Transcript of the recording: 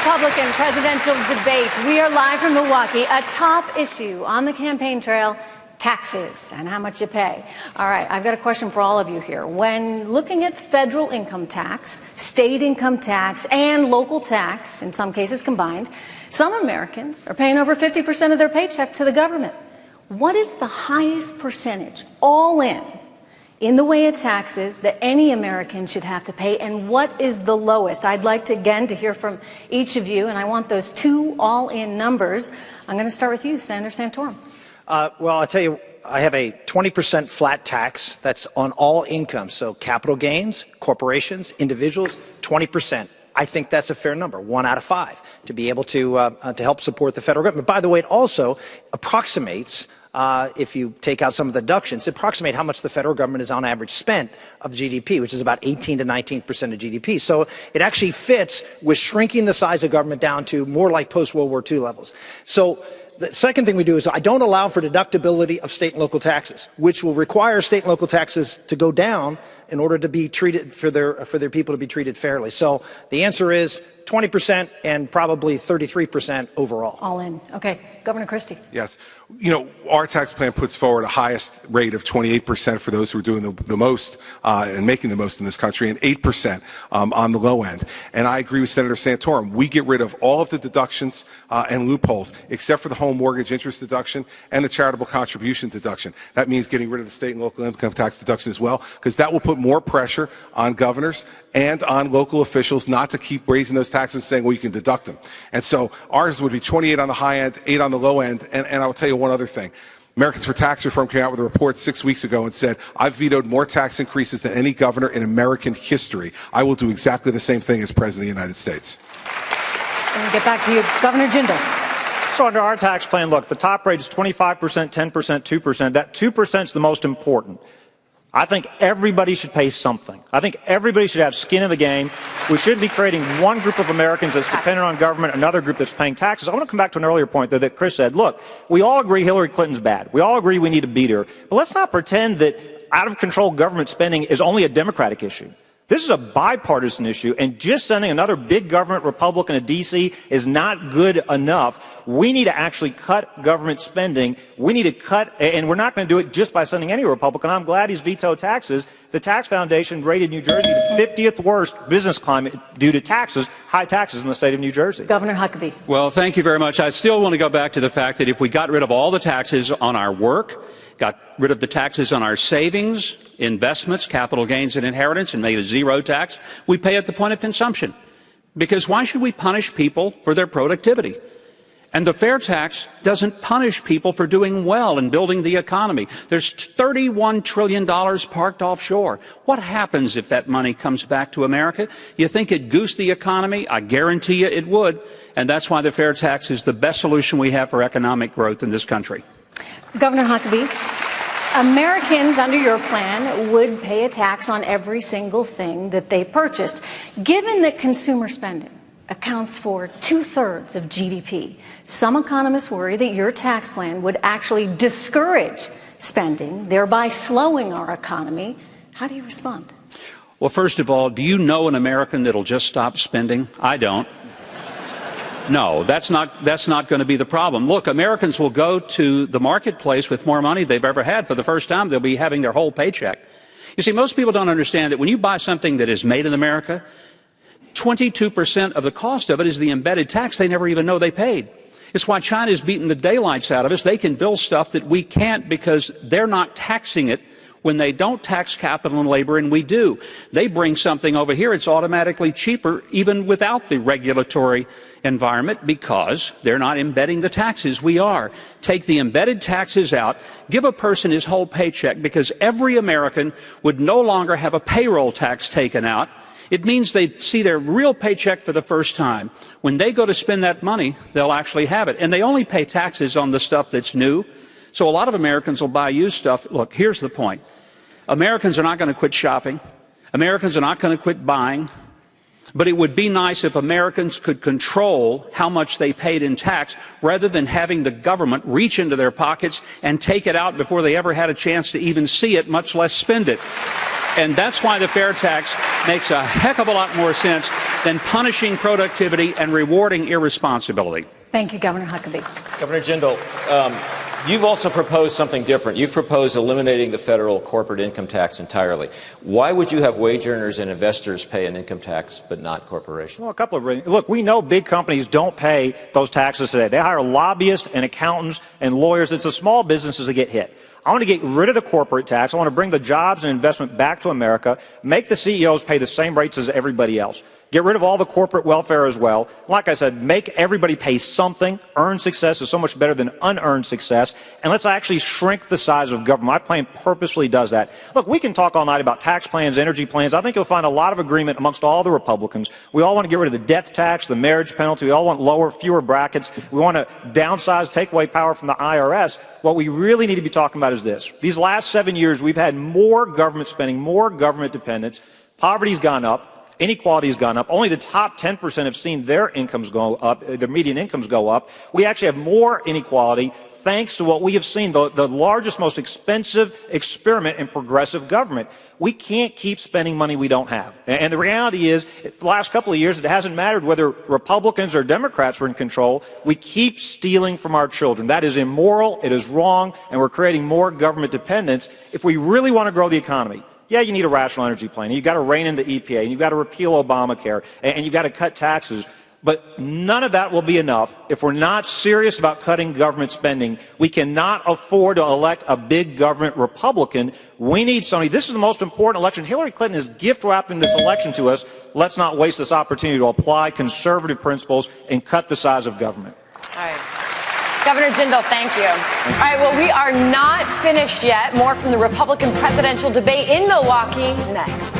Republican presidential debate. We are live from Milwaukee. A top issue on the campaign trail, taxes and how much you pay. All right, I've got a question for all of you here. When looking at federal income tax, state income tax, and local tax, in some cases combined, some Americans are paying over 50% of their paycheck to the government. What is the highest percentage, all in the way of taxes that any American should have to pay, and what is the lowest? I'd like to, again, to hear from each of you, and I want those two all-in numbers. I'm going to start with you, Senator Santorum. Well, I'll tell you, I have a 20% flat tax that's on all income, so capital gains, corporations, individuals, 20%. I think that's a fair number, 1 out of 5, to be able to help support the federal government. By the way, it also approximates, if you take out some of the deductions, approximate how much the federal government is on average spent of GDP, which is about 18 to 19% of GDP. So it actually fits with shrinking the size of government down to more like post-World War II levels. So the second thing we do is I don't allow for deductibility of state and local taxes, which will require state and local taxes to go down in order to be treated for their people to be treated fairly. So the answer is 20% and probably 33% overall. All in. Okay. Governor Christie. Yes. You know, our tax plan puts forward a highest rate of 28% for those who are doing the most and making the most in this country, and 8% on the low end. And I agree with Senator Santorum. We get rid of all of the deductions and loopholes, except for the home mortgage interest deduction and the charitable contribution deduction. That means getting rid of the state and local income tax deduction as well, because that will put more pressure on governors and on local officials not to keep raising those taxes, saying, well, you can deduct them. And so ours would be 28 on the high end, 8 on the low end. And I'll tell you one other thing. Americans for Tax Reform came out with a report 6 weeks ago and said, I've vetoed more tax increases than any governor in American history. I will do exactly the same thing as President of the United States. Let me get back to you, Governor Jindal. So under our tax plan, look, the top rate is 25%, 10%, 2%. That 2% is the most important. I think everybody should pay something. I think everybody should have skin in the game. We shouldn't be creating one group of Americans that's dependent on government, another group that's paying taxes. I want to come back to an earlier point that Chris said. Look, we all agree Hillary Clinton's bad. We all agree we need to beat her. But let's not pretend that out-of-control government spending is only a Democratic issue. This is a bipartisan issue, and just sending another big government Republican to D.C. is not good enough. We need to actually cut government spending. We need to cut, and we're not going to do it just by sending any Republican. I'm glad he's vetoed taxes. The Tax Foundation rated New Jersey the 50th worst business climate due to taxes, high taxes in the state of New Jersey. Governor Huckabee. Well, thank you very much. I still want to go back to the fact that if we got rid of all the taxes on our work, got rid of the taxes on our savings, investments, capital gains, and inheritance, and made a zero tax, we pay at the point of consumption. Because why should we punish people for their productivity? And the fair tax doesn't punish people for doing well and building the economy. There's $31 trillion parked offshore. What happens if that money comes back to America? You think it'd goose the economy? I guarantee you it would. And that's why the fair tax is the best solution we have for economic growth in this country. Governor Huckabee, Americans under your plan would pay a tax on every single thing that they purchased. Given that consumer spending accounts for 2/3 of GDP, some economists worry that your tax plan would actually discourage spending, thereby slowing our economy. How do you respond? Well, first of all, do you know an American that'll just stop spending? I don't. No, that's not going to be the problem. Look, Americans will go to the marketplace with more money they've ever had. For the first time, they'll be having their whole paycheck. You see, most people don't understand that when you buy something that is made in America, 22% of the cost of it is the embedded tax they never even know they paid. It's why China's beating the daylights out of us. They can build stuff that we can't because they're not taxing it when they don't tax capital and labor, and we do. They bring something over here, it's automatically cheaper even without the regulatory environment because they're not embedding the taxes. We are. Take the embedded taxes out, give a person his whole paycheck because every American would no longer have a payroll tax taken out. It means they see their real paycheck for the first time. When they go to spend that money, they'll actually have it. And they only pay taxes on the stuff that's new. So a lot of Americans will buy used stuff. Look, here's the point. Americans are not going to quit shopping. Americans are not going to quit buying. But it would be nice if Americans could control how much they paid in tax rather than having the government reach into their pockets and take it out before they ever had a chance to even see it, much less spend it. And that's why the fair tax makes a heck of a lot more sense than punishing productivity and rewarding irresponsibility. Thank you, Governor Huckabee. Governor Jindal, you've also proposed something different. You've proposed eliminating the federal corporate income tax entirely. Why would you have wage earners and investors pay an income tax but not corporations? Well, a couple of reasons. Look, we know big companies don't pay those taxes today. They hire lobbyists and accountants and lawyers. It's the small businesses that get hit. I want to get rid of the corporate tax. I want to bring the jobs and investment back to America, make the CEOs pay the same rates as everybody else. Get rid of all the corporate welfare as well. Like I said, make everybody pay something. Earned success is so much better than unearned success. And let's actually shrink the size of government. My plan purposely does that. Look, we can talk all night about tax plans, energy plans. I think you'll find a lot of agreement amongst all the Republicans. We all want to get rid of the death tax, the marriage penalty. We all want lower, fewer brackets. We want to downsize, take away power from the IRS. What we really need to be talking about is this. These last 7 years, we've had more government spending, more government dependence. Poverty's gone up. Inequality has gone up. Only the top 10% have seen their incomes go up, their median incomes go up. We actually have more inequality thanks to what we have seen, the largest, most expensive experiment in progressive government. We can't keep spending money we don't have. And the reality is, the last couple of years, it hasn't mattered whether Republicans or Democrats were in control. We keep stealing from our children. That is immoral, it is wrong, and we're creating more government dependence. If we really want to grow the economy, yeah, you need a rational energy plan. You've got to rein in the EPA, and you've got to repeal Obamacare, and you've got to cut taxes. But none of that will be enough if we're not serious about cutting government spending. We cannot afford to elect a big government Republican. We need somebody. This is the most important election. Hillary Clinton is gift-wrapping this election to us. Let's not waste this opportunity to apply conservative principles and cut the size of government. All right. Governor Jindal, thank you. All right, well, we are not finished yet. More from the Republican presidential debate in Milwaukee next.